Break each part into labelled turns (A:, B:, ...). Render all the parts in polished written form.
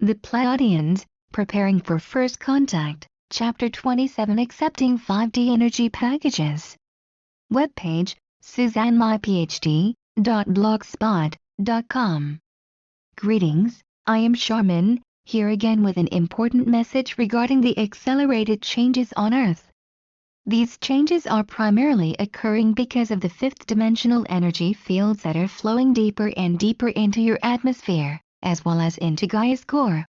A: The Pleiadians, Preparing for First Contact, Chapter 27, Accepting 5D Energy Packages. Webpage, Suzanne Lie PhD.blogspot.com. Greetings, I am Sharman, here again with an important message regarding the accelerated changes on Earth. These changes are primarily occurring because of the fifth-dimensional energy fields that are flowing deeper and deeper into your atmosphere, as well as into Gaia's core.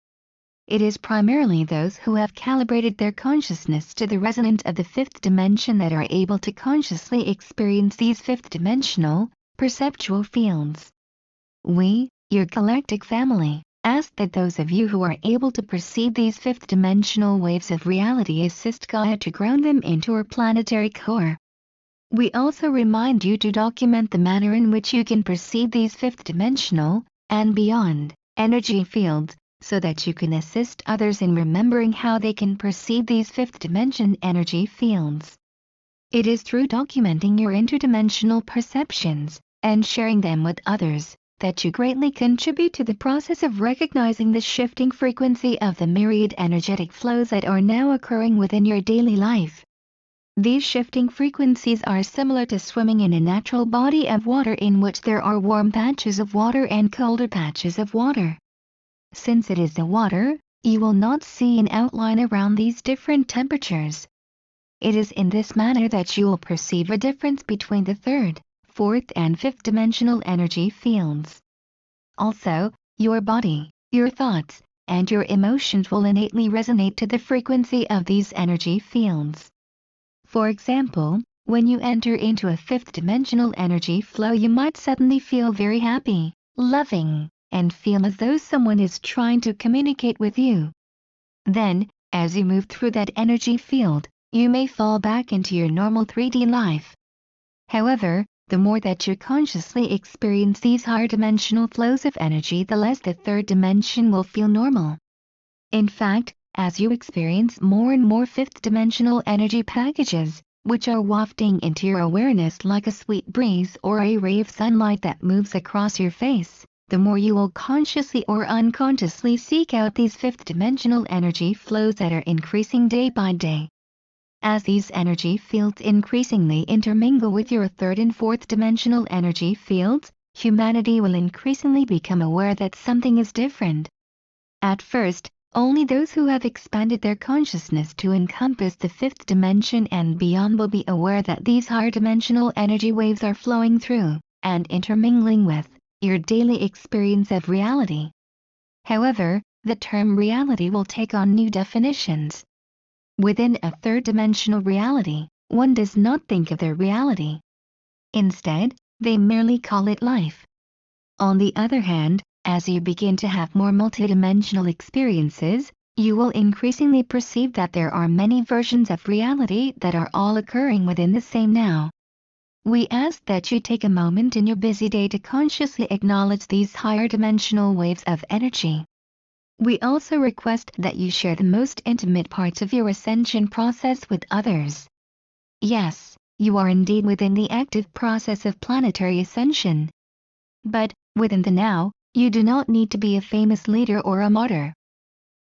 A: It is primarily those who have calibrated their consciousness to the resonance of the fifth dimension that are able to consciously experience these fifth-dimensional, perceptual fields. We, your galactic family, ask that those of you who are able to perceive these fifth-dimensional waves of reality assist Gaia to ground them into her planetary core. We also remind you to document the manner in which you can perceive these fifth-dimensional, and beyond, energy fields, so that you can assist others in remembering how they can perceive these fifth-dimension energy fields. It is through documenting your interdimensional perceptions, and sharing them with others, that you greatly contribute to the process of recognizing the shifting frequency of the myriad energetic flows that are now occurring within your daily life. These shifting frequencies are similar to swimming in a natural body of water in which there are warm patches of water and colder patches of water. Since it is the water, you will not see an outline around these different temperatures. It is in this manner that you will perceive a difference between the third, fourth and fifth dimensional energy fields. Also, your body, your thoughts, and your emotions will innately resonate to the frequency of these energy fields. For example, when you enter into a fifth dimensional energy flow, you might suddenly feel very happy, loving, and feel as though someone is trying to communicate with you. Then, as you move through that energy field, you may fall back into your normal 3D life. However, the more that you consciously experience these higher dimensional flows of energy, the less the third dimension will feel normal. In fact, as you experience more and more fifth dimensional energy packages, which are wafting into your awareness like a sweet breeze or a ray of sunlight that moves across your face, the more you will consciously or unconsciously seek out these fifth dimensional energy flows that are increasing day by day. As these energy fields increasingly intermingle with your third and fourth dimensional energy fields, humanity will increasingly become aware that something is different. At first, only those who have expanded their consciousness to encompass the fifth dimension and beyond will be aware that these higher dimensional energy waves are flowing through, and intermingling with, your daily experience of reality. However, the term reality will take on new definitions. Within a third-dimensional reality, one does not think of their reality. Instead, they merely call it life. On the other hand, as you begin to have more multidimensional experiences, you will increasingly perceive that there are many versions of reality that are all occurring within the same now. We ask that you take a moment in your busy day to consciously acknowledge these higher dimensional waves of energy. We also request that you share the most intimate parts of your ascension process with others. Yes, you are indeed within the active process of planetary ascension. But, within the now, you do not need to be a famous leader or a martyr.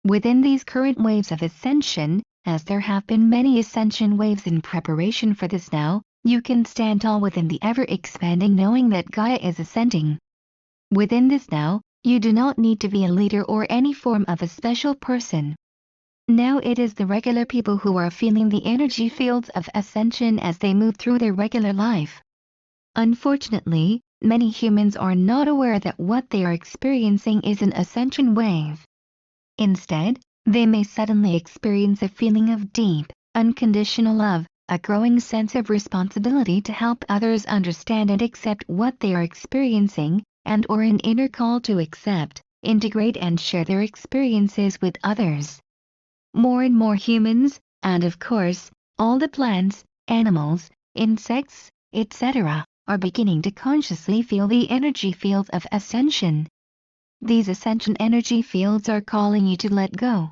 A: Within these current waves of ascension, as there have been many ascension waves in preparation for this now, you can stand tall within the ever-expanding knowing that Gaia is ascending. Within this now, you do not need to be a leader or any form of a special person. Now it is the regular people who are feeling the energy fields of ascension as they move through their regular life. Unfortunately, many humans are not aware that what they are experiencing is an ascension wave. Instead, they may suddenly experience a feeling of deep, unconditional love, a growing sense of responsibility to help others understand and accept what they are experiencing, and/or an inner call to accept, integrate and share their experiences with others. More and more humans, and of course, all the plants, animals, insects, etc., are beginning to consciously feel the energy fields of ascension. These ascension energy fields are calling you to let go.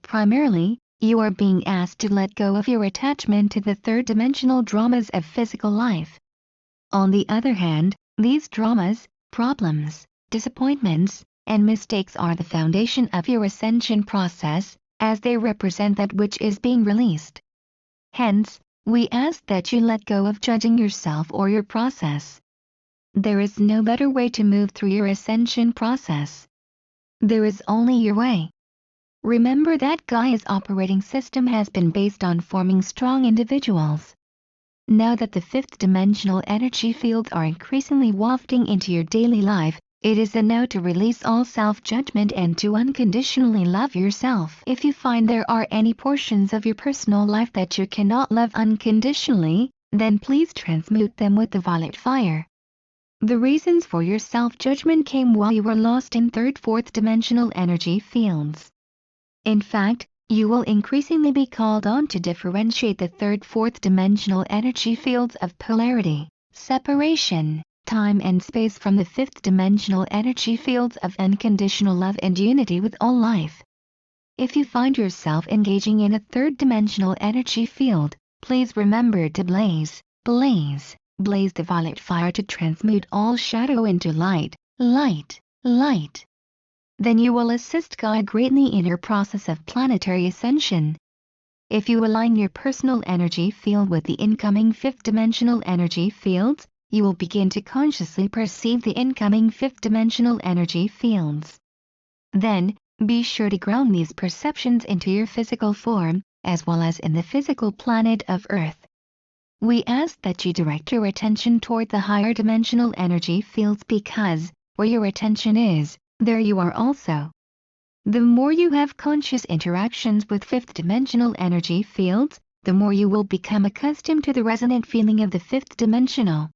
A: Primarily, you are being asked to let go of your attachment to the third-dimensional dramas of physical life. On the other hand, these dramas, problems, disappointments, and mistakes are the foundation of your ascension process, as they represent that which is being released. Hence, we ask that you let go of judging yourself or your process. There is no better way to move through your ascension process. There is only your way. Remember that Gaia's operating system has been based on forming strong individuals. Now that the fifth dimensional energy fields are increasingly wafting into your daily life, it is a now to release all self-judgment and to unconditionally love yourself. If you find there are any portions of your personal life that you cannot love unconditionally, then please transmute them with the violet fire. The reasons for your self-judgment came while you were lost in fourth dimensional energy fields. In fact, you will increasingly be called on to differentiate the fourth dimensional energy fields of polarity, separation, time and space from the fifth dimensional energy fields of unconditional love and unity with all life. If you find yourself engaging in a third dimensional energy field, please remember to blaze the violet fire to transmute all shadow into light, light, light. Then you will assist Gaia greatly in her process of planetary ascension. If you align your personal energy field with the incoming fifth dimensional energy fields, you will begin to consciously perceive the incoming fifth dimensional energy fields. Then, be sure to ground these perceptions into your physical form, as well as in the physical planet of Earth. We ask that you direct your attention toward the higher dimensional energy fields because, where your attention is, there you are also. The more you have conscious interactions with fifth dimensional energy fields, the more you will become accustomed to the resonant feeling of the fifth dimensional.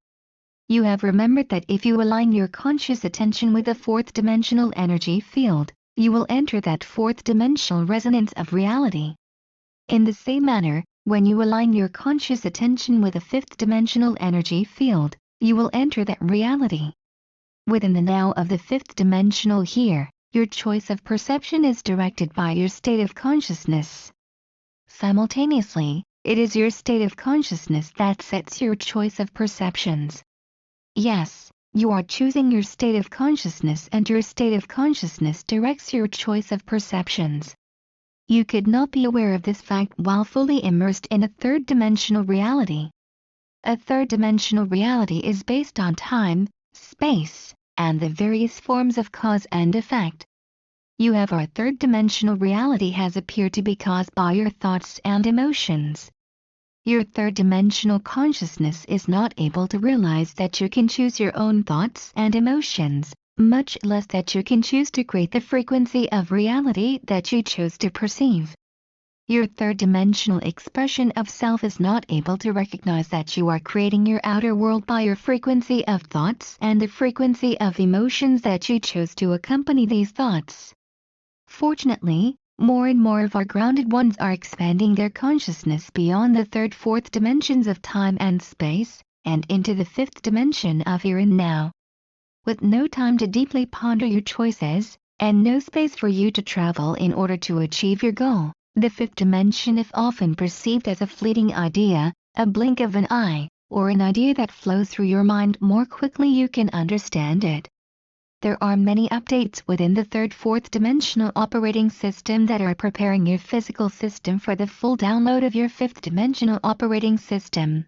A: You have remembered that if you align your conscious attention with the fourth dimensional energy field, you will enter that fourth dimensional resonance of reality. In the same manner, when you align your conscious attention with a fifth dimensional energy field, you will enter that reality. Within the now of the fifth dimensional here, your choice of perception is directed by your state of consciousness. Simultaneously, it is your state of consciousness that sets your choice of perceptions. Yes, you are choosing your state of consciousness and your state of consciousness directs your choice of perceptions. You could not be aware of this fact while fully immersed in a third dimensional reality. A third dimensional reality is based on time, space, and the various forms of cause and effect. Our third dimensional reality has appeared to be caused by your thoughts and emotions. Your third dimensional consciousness is not able to realize that you can choose your own thoughts and emotions, much less that you can choose to create the frequency of reality that you chose to perceive. Your third dimensional expression of self is not able to recognize that you are creating your outer world by your frequency of thoughts and the frequency of emotions that you chose to accompany these thoughts. Fortunately, more and more of our grounded ones are expanding their consciousness beyond the fourth dimensions of time and space, and into the fifth dimension of here and now. With no time to deeply ponder your choices, and no space for you to travel in order to achieve your goal, the fifth dimension is often perceived as a fleeting idea, a blink of an eye, or an idea that flows through your mind more quickly you can understand it. There are many updates within the fourth dimensional operating system that are preparing your physical system for the full download of your fifth dimensional operating system.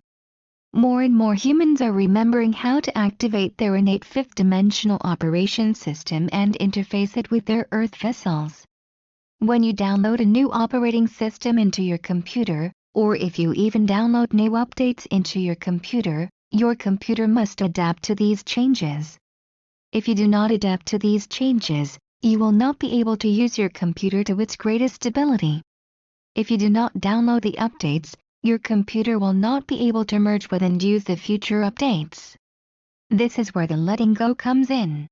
A: More and more humans are remembering how to activate their innate fifth dimensional operation system and interface it with their Earth vessels. When you download a new operating system into your computer, or if you even download new updates into your computer must adapt to these changes. If you do not adapt to these changes, you will not be able to use your computer to its greatest ability. If you do not download the updates, your computer will not be able to merge with and use the future updates. This is where the letting go comes in.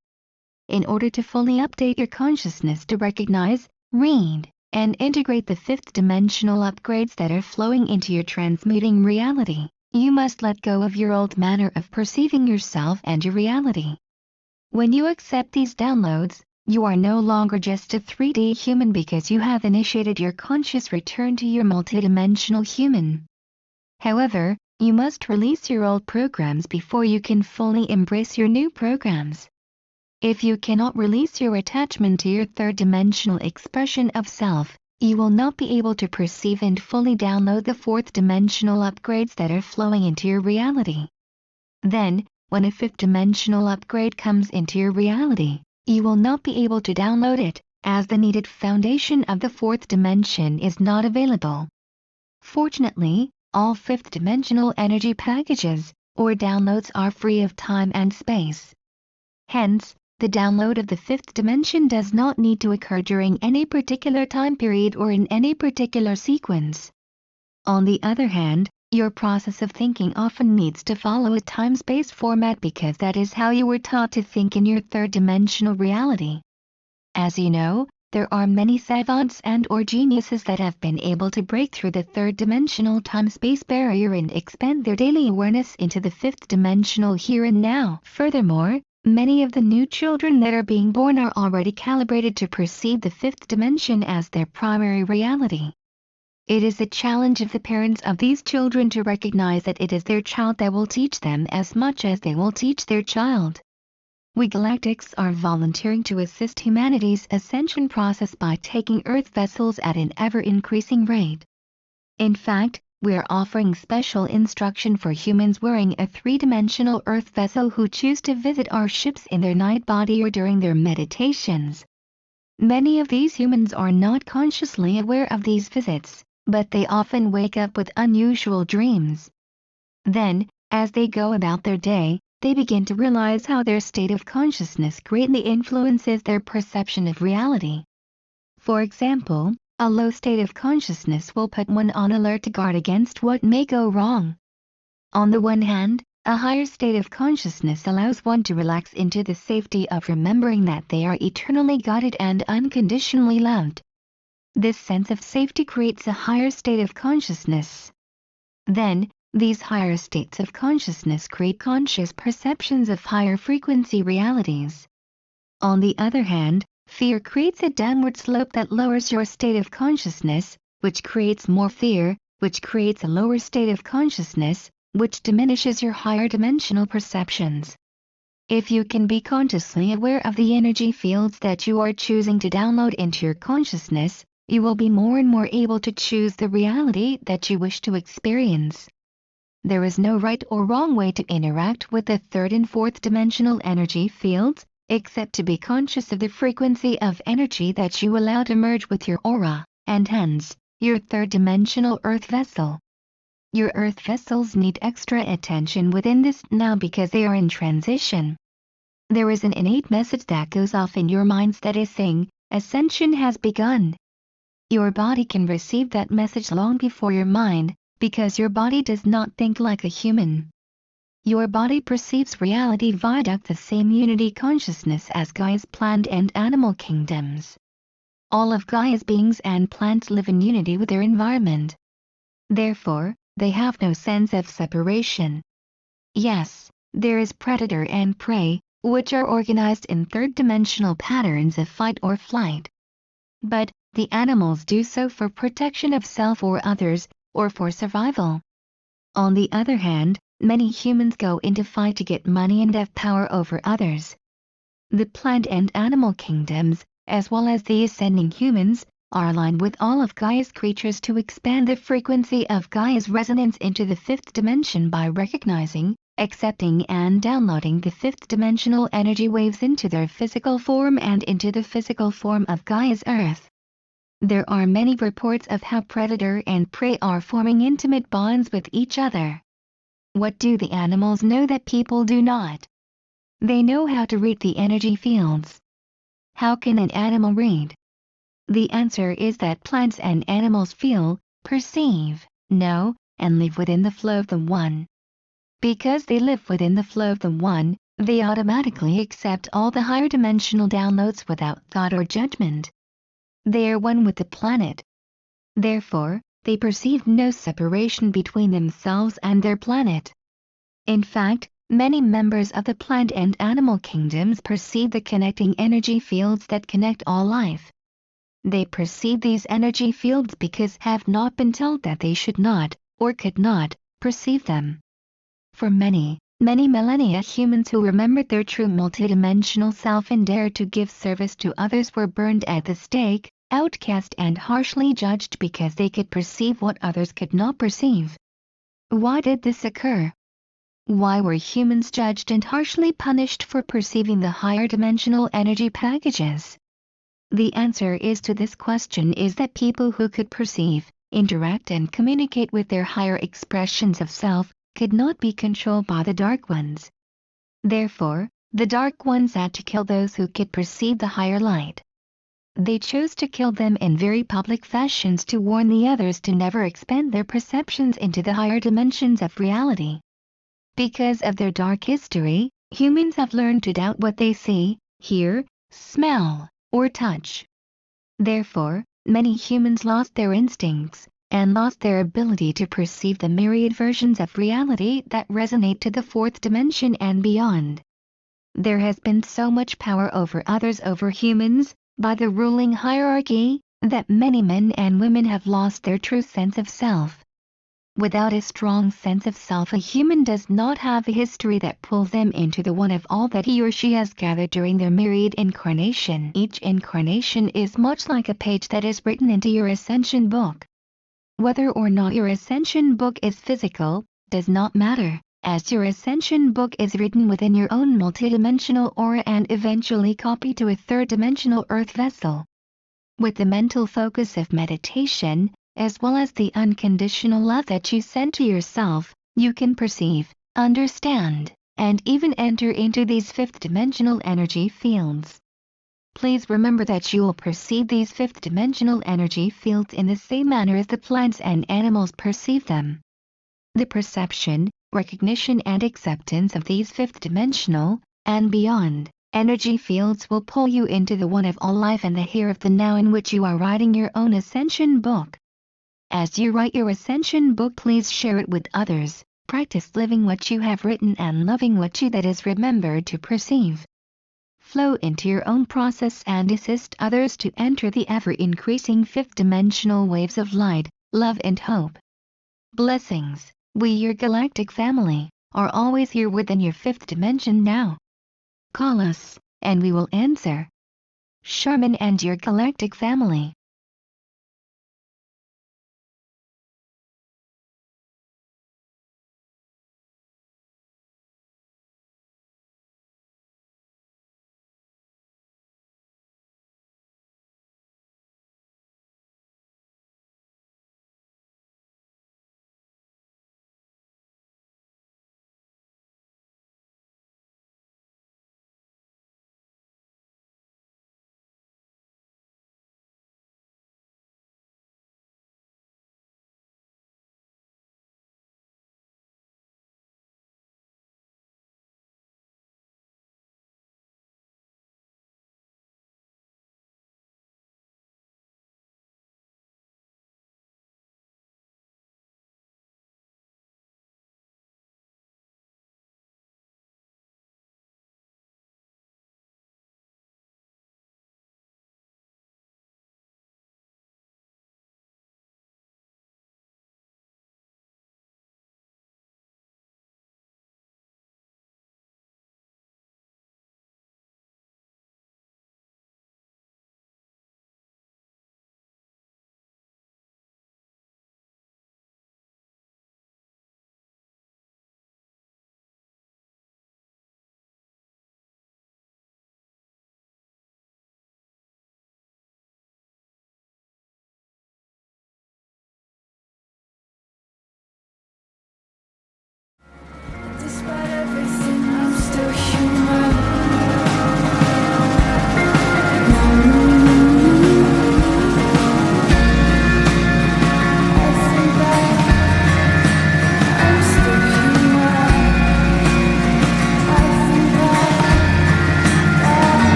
A: In order to fully update your consciousness to recognize, read, and integrate the fifth dimensional upgrades that are flowing into your transmuting reality, you must let go of your old manner of perceiving yourself and your reality. When you accept these downloads, you are no longer just a 3D human because you have initiated your conscious return to your multidimensional human. However, you must release your old programs before you can fully embrace your new programs. If you cannot release your attachment to your third-dimensional expression of self, you will not be able to perceive and fully download the fourth-dimensional upgrades that are flowing into your reality. Then, when a fifth-dimensional upgrade comes into your reality, you will not be able to download it, as the needed foundation of the fourth dimension is not available. Fortunately, all fifth-dimensional energy packages, or downloads, are free of time and space. Hence, the download of the fifth dimension does not need to occur during any particular time period or in any particular sequence. On the other hand, your process of thinking often needs to follow a time-space format because that is how you were taught to think in your third-dimensional reality. As you know, there are many savants and/or geniuses that have been able to break through the third-dimensional time-space barrier and expand their daily awareness into the fifth-dimensional here and now. Furthermore, many of the new children that are being born are already calibrated to perceive the fifth dimension as their primary reality. It is the challenge of the parents of these children to recognize that it is their child that will teach them as much as they will teach their child. We galactics are volunteering to assist humanity's ascension process by taking Earth vessels at an ever-increasing rate. In fact, we are offering special instruction for humans wearing a three-dimensional Earth vessel who choose to visit our ships in their night body or during their meditations. Many of these humans are not consciously aware of these visits, but they often wake up with unusual dreams. Then, as they go about their day, they begin to realize how their state of consciousness greatly influences their perception of reality. For example, a low state of consciousness will put one on alert to guard against what may go wrong. On the one hand, a higher state of consciousness allows one to relax into the safety of remembering that they are eternally guided and unconditionally loved. This sense of safety creates a higher state of consciousness. Then, these higher states of consciousness create conscious perceptions of higher frequency realities. On the other hand, fear creates a downward slope that lowers your state of consciousness, which creates more fear, which creates a lower state of consciousness, which diminishes your higher dimensional perceptions. If you can be consciously aware of the energy fields that you are choosing to download into your consciousness, you will be more and more able to choose the reality that you wish to experience. There is no right or wrong way to interact with the third and fourth dimensional energy fields, except to be conscious of the frequency of energy that you allow to merge with your aura, and hence, your third-dimensional Earth vessel. Your Earth vessels need extra attention within this now because they are in transition. There is an innate message that goes off in your minds that is saying, ascension has begun. Your body can receive that message long before your mind, because your body does not think like a human. Your body perceives reality via the same unity consciousness as Gaia's plant and animal kingdoms. All of Gaia's beings and plants live in unity with their environment. Therefore, they have no sense of separation. Yes, there is predator and prey, which are organized in third-dimensional patterns of fight or flight. But, the animals do so for protection of self or others, or for survival. On the other hand, many humans go into fight to get money and have power over others. The plant and animal kingdoms, as well as the ascending humans, are aligned with all of Gaia's creatures to expand the frequency of Gaia's resonance into the fifth dimension by recognizing, accepting and downloading the fifth-dimensional energy waves into their physical form and into the physical form of Gaia's Earth. There are many reports of how predator and prey are forming intimate bonds with each other. What do the animals know that people do not? They know how to read the energy fields. How can an animal read? The answer is that plants and animals feel, perceive, know, and live within the flow of the One. Because they live within the flow of the One, they automatically accept all the higher dimensional downloads without thought or judgment. They are one with the planet. Therefore, they perceive no separation between themselves and their planet. In fact, many members of the plant and animal kingdoms perceive the connecting energy fields that connect all life. They perceive these energy fields because have not been told that they should not, or could not, perceive them. For many, Many millennia humans who remembered their true multidimensional self and dared to give service to others were burned at the stake, outcast and harshly judged because they could perceive what others could not perceive. Why did this occur? Why were humans judged and harshly punished for perceiving the higher dimensional energy packages? The answer is to this question is that people who could perceive, interact and communicate with their higher expressions of self could not be controlled by the Dark Ones. Therefore, the Dark Ones had to kill those who could perceive the higher light. They chose to kill them in very public fashions to warn the others to never expand their perceptions into the higher dimensions of reality. Because of their dark history, humans have learned to doubt what they see, hear, smell, or touch. Therefore, many humans lost their instincts, and lost their ability to perceive the myriad versions of reality that resonate to the fourth dimension and beyond. There has been so much power over others over humans, by the ruling hierarchy, that many men and women have lost their true sense of self. Without a strong sense of self, a human does not have a history that pulls them into the one of all that he or she has gathered during their myriad incarnation. Each incarnation is much like a page that is written into your ascension book. Whether or not your ascension book is physical, does not matter, as your ascension book is written within your own multidimensional aura and eventually copied to a third-dimensional earth vessel. With the mental focus of meditation, as well as the unconditional love that you send to yourself, you can perceive, understand, and even enter into these fifth-dimensional energy fields. Please remember that you will perceive these fifth-dimensional energy fields in the same manner as the plants and animals perceive them. The perception, recognition and acceptance of these fifth-dimensional, and beyond, energy fields will pull you into the one of all life and the here of the now in which you are writing your own ascension book. As you write your ascension book, please share it with others, practice living what you have written and loving what you that is remembered to perceive. Flow into your own process and assist others to enter the ever-increasing fifth-dimensional waves of light, love and hope. Blessings, we your galactic family, are always here within your fifth dimension now. Call us, and we will answer. Sharman and your galactic family.